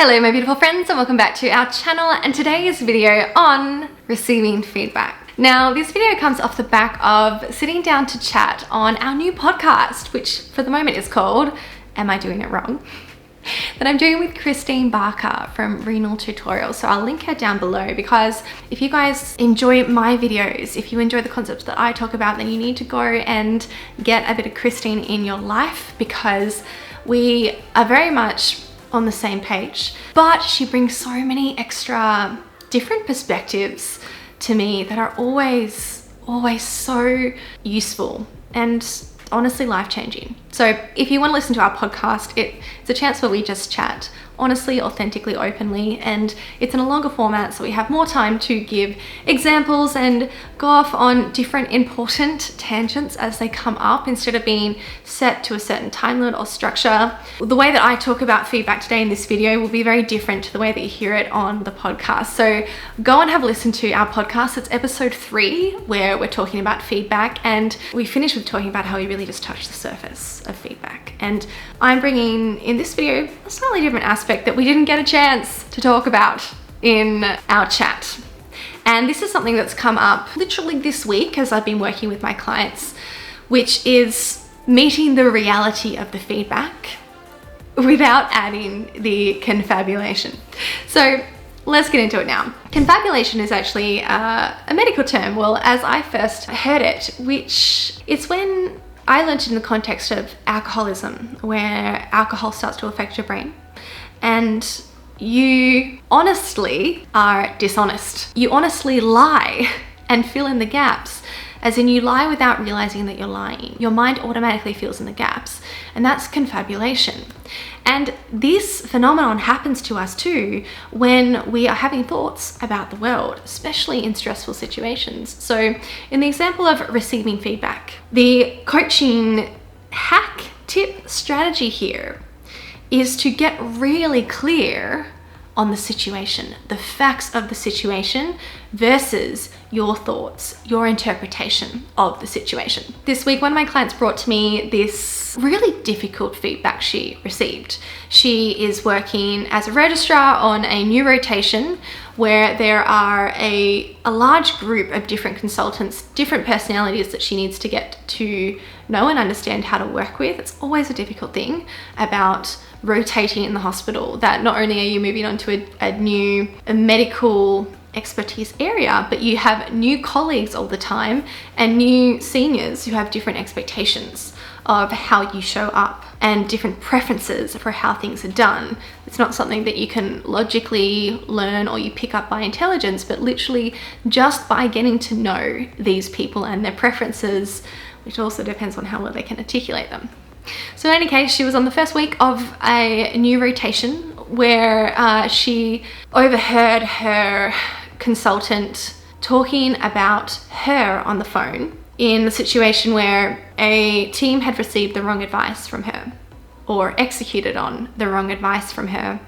Hello my beautiful friends and welcome back to our channel, and today's video on receiving feedback. Now this video comes off the back of sitting down to chat on our new podcast, which for the moment is called Am I Doing It Wrong? That I'm doing with Christine Barker from Renal Tutorials. So I'll link her down below, because if you guys enjoy my videos, if you enjoy the concepts that I talk about, then you need to go and get a bit of Christine in your life, because we are very much on the same page, but she brings so many extra different perspectives to me that are always so useful and honestly life-changing. So if you want to listen to our podcast, it's a chance where we just chat honestly, authentically, openly, and it's in a longer format, so we have more time to give examples and go off on different important tangents as they come up, instead of being set to a certain time limit or structure. The way that I talk about feedback today in this video will be very different to the way that you hear it on the podcast. So go and have a listen to our podcast. It's episode 3, where we're talking about feedback, and we finish with talking about how we really just touch the surface of feedback. And I'm bringing in this video a slightly different aspect that we didn't get a chance to talk about in our chat. And this is something that's come up literally this week as I've been working with my clients, which is meeting the reality of the feedback without adding the confabulation. So let's get into it now. Confabulation is actually a medical term, well, as I first heard it, which is when I learned it in the context of alcoholism, where alcohol starts to affect your brain and you honestly are dishonest. You honestly lie and fill in the gaps, as in you lie without realizing that you're lying. Your mind automatically fills in the gaps, and that's confabulation. And this phenomenon happens to us too when we are having thoughts about the world, especially in stressful situations. So in the example of receiving feedback, the coaching hack, tip, strategy here is to get really clear on the situation, the facts of the situation versus your thoughts, your interpretation of the situation. This week, one of my clients brought to me this really difficult feedback she received. She is working as a registrar on a new rotation where there are a large group of different consultants, different personalities that she needs to get to know and understand how to work with. It's always a difficult thing about rotating in the hospital, that not only are you moving on to a new medical expertise area, but you have new colleagues all the time and new seniors who have different expectations of how you show up and different preferences for how things are done. It's not something that you can logically learn or you pick up by intelligence, but literally just by getting to know these people and their preferences, which also depends on how well they can articulate them. So in any case, she was on the first week of a new rotation where she overheard her consultant talking about her on the phone in the situation where a team had received the wrong advice from her, or executed on the wrong advice from her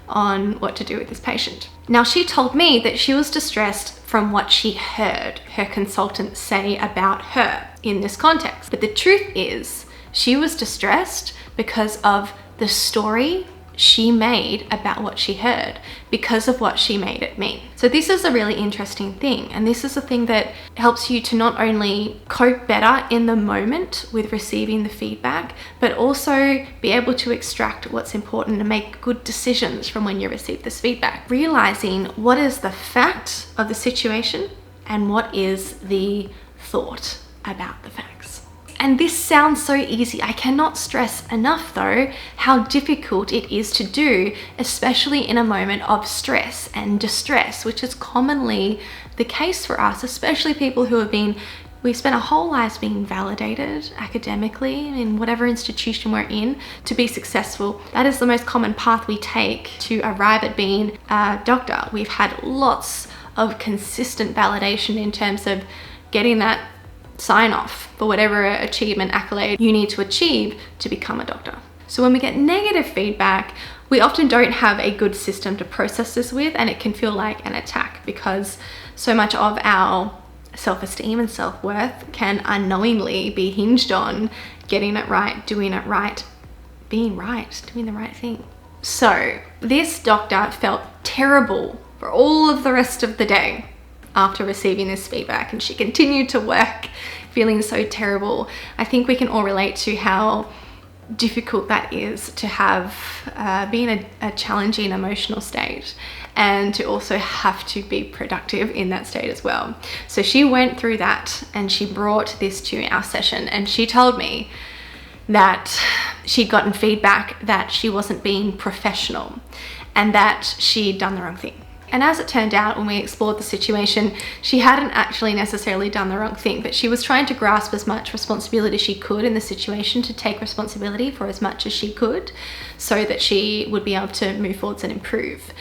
on what to do with this patient. Now, she told me that she was distressed from what she heard her consultant say about her in this context. But the truth is, she was distressed because of the story she made about what she heard, because of what she made it mean. So this is a really interesting thing, and this is a thing that helps you to not only cope better in the moment with receiving the feedback, but also be able to extract what's important and make good decisions from when you receive this feedback. Realizing what is the fact of the situation and what is the thought about the facts. And this sounds so easy. I cannot stress enough though how difficult it is to do, especially in a moment of stress and distress, which is commonly the case for us, especially people who have we spent our whole lives being validated academically in whatever institution we're in to be successful. That is the most common path we take to arrive at being a doctor. We've had lots of consistent validation in terms of getting that sign off for whatever achievement, accolade you need to achieve to become a doctor. So when we get negative feedback, we often don't have a good system to process this with, and it can feel like an attack, because so much of our self-esteem and self-worth can unknowingly be hinged on getting it right, doing it right, being right, doing the right thing. So this doctor felt terrible for all of the rest of the day after receiving this feedback, and she continued to work feeling so terrible. I think we can all relate to how difficult that is to have been a challenging emotional state, and to also have to be productive in that state as well. So she went through that and she brought this to our session, and she told me that she'd gotten feedback that she wasn't being professional and that she'd done the wrong thing. And as it turned out, when we explored the situation, she hadn't actually necessarily done the wrong thing, but she was trying to grasp as much responsibility as she could in the situation, to take responsibility for as much as she could so that she would be able to move forwards and improve.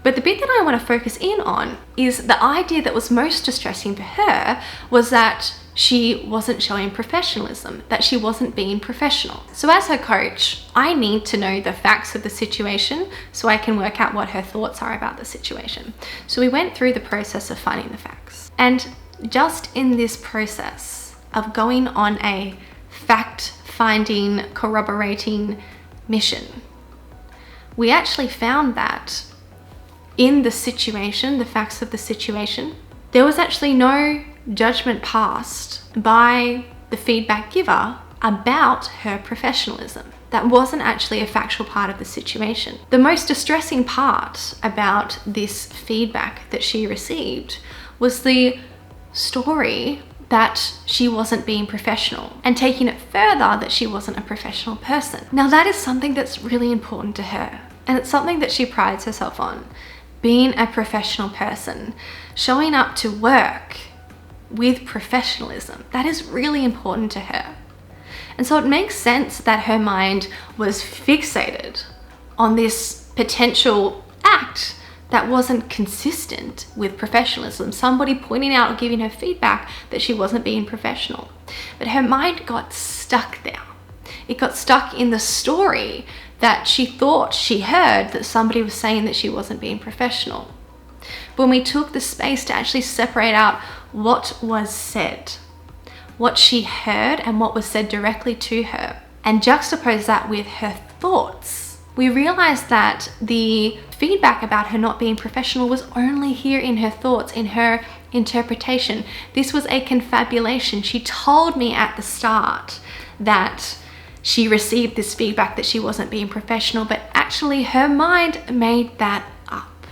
But the bit that I want to focus in on is the idea that was most distressing for her was that she wasn't showing professionalism, that she wasn't being professional. So as her coach, I need to know the facts of the situation so I can work out what her thoughts are about the situation. So we went through the process of finding the facts. And just in this process of going on a fact-finding, corroborating mission, we actually found that in the situation, the facts of the situation, there was actually no judgment passed by the feedback giver about her professionalism. That wasn't actually a factual part of the situation. The most distressing part about this feedback that she received was the story that she wasn't being professional, and taking it further that she wasn't a professional person. Now that is something that's really important to her, and it's something that she prides herself on. Being a professional person, showing up to work with professionalism, that is really important to her. And so it makes sense that her mind was fixated on this potential act that wasn't consistent with professionalism, somebody pointing out or giving her feedback that she wasn't being professional. But her mind got stuck there. It got stuck in the story that she thought she heard, that somebody was saying that she wasn't being professional. But when we took the space to actually separate out what was said, what she heard and what was said directly to her, and juxtapose that with her thoughts, we realized that the feedback about her not being professional was only here in her thoughts, in her interpretation. This was a confabulation. She told me at the start that she received this feedback that she wasn't being professional, but actually her mind made that up.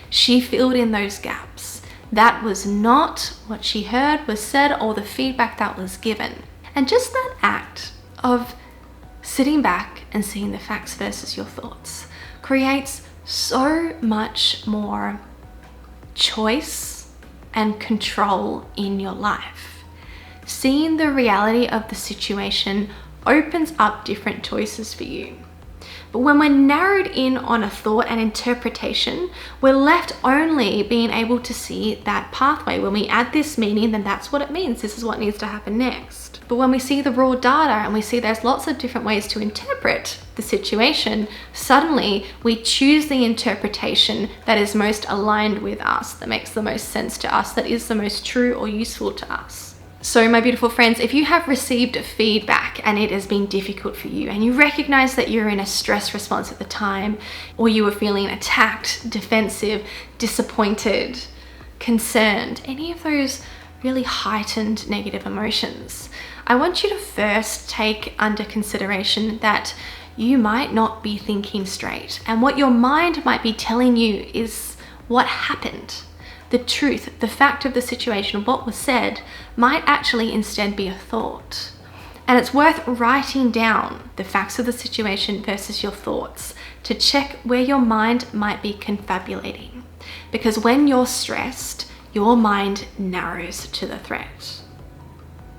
She filled in those gaps. That was not what she heard was said, or the feedback that was given. And just that act of sitting back and seeing the facts versus your thoughts creates so much more choice and control in your life. Seeing the reality of the situation opens up different choices for you. But when we're narrowed in on a thought and interpretation, we're left only being able to see that pathway. When we add this meaning, then that's what it means. This is what needs to happen next. But when we see the raw data and we see there's lots of different ways to interpret the situation, suddenly we choose the interpretation that is most aligned with us, that makes the most sense to us, that is the most true or useful to us. So my beautiful friends, if you have received feedback and it has been difficult for you, and you recognize that you're in a stress response at the time, or you were feeling attacked, defensive, disappointed, concerned, any of those really heightened negative emotions, I want you to first take under consideration that you might not be thinking straight, and what your mind might be telling you is what happened. The truth, the fact of the situation, what was said, might actually instead be a thought. And it's worth writing down the facts of the situation versus your thoughts to check where your mind might be confabulating. Because when you're stressed, your mind narrows to the threat.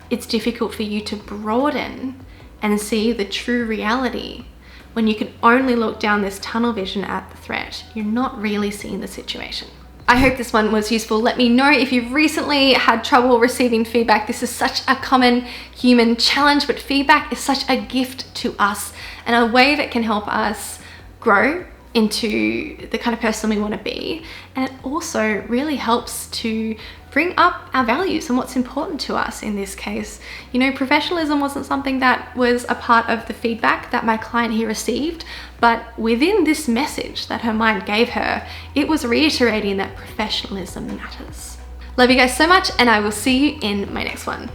It's difficult for you to broaden and see the true reality when you can only look down this tunnel vision at the threat. You're not really seeing the situation. I hope this one was useful. Let me know if you've recently had trouble receiving feedback. This is such a common human challenge, but feedback is such a gift to us and a way that can help us grow into the kind of person we want to be. And it also really helps to bring up our values and what's important to us in this case. You know, professionalism wasn't something that was a part of the feedback that my client here received, but within this message that her mind gave her, it was reiterating that professionalism matters. Love you guys so much, and I will see you in my next one.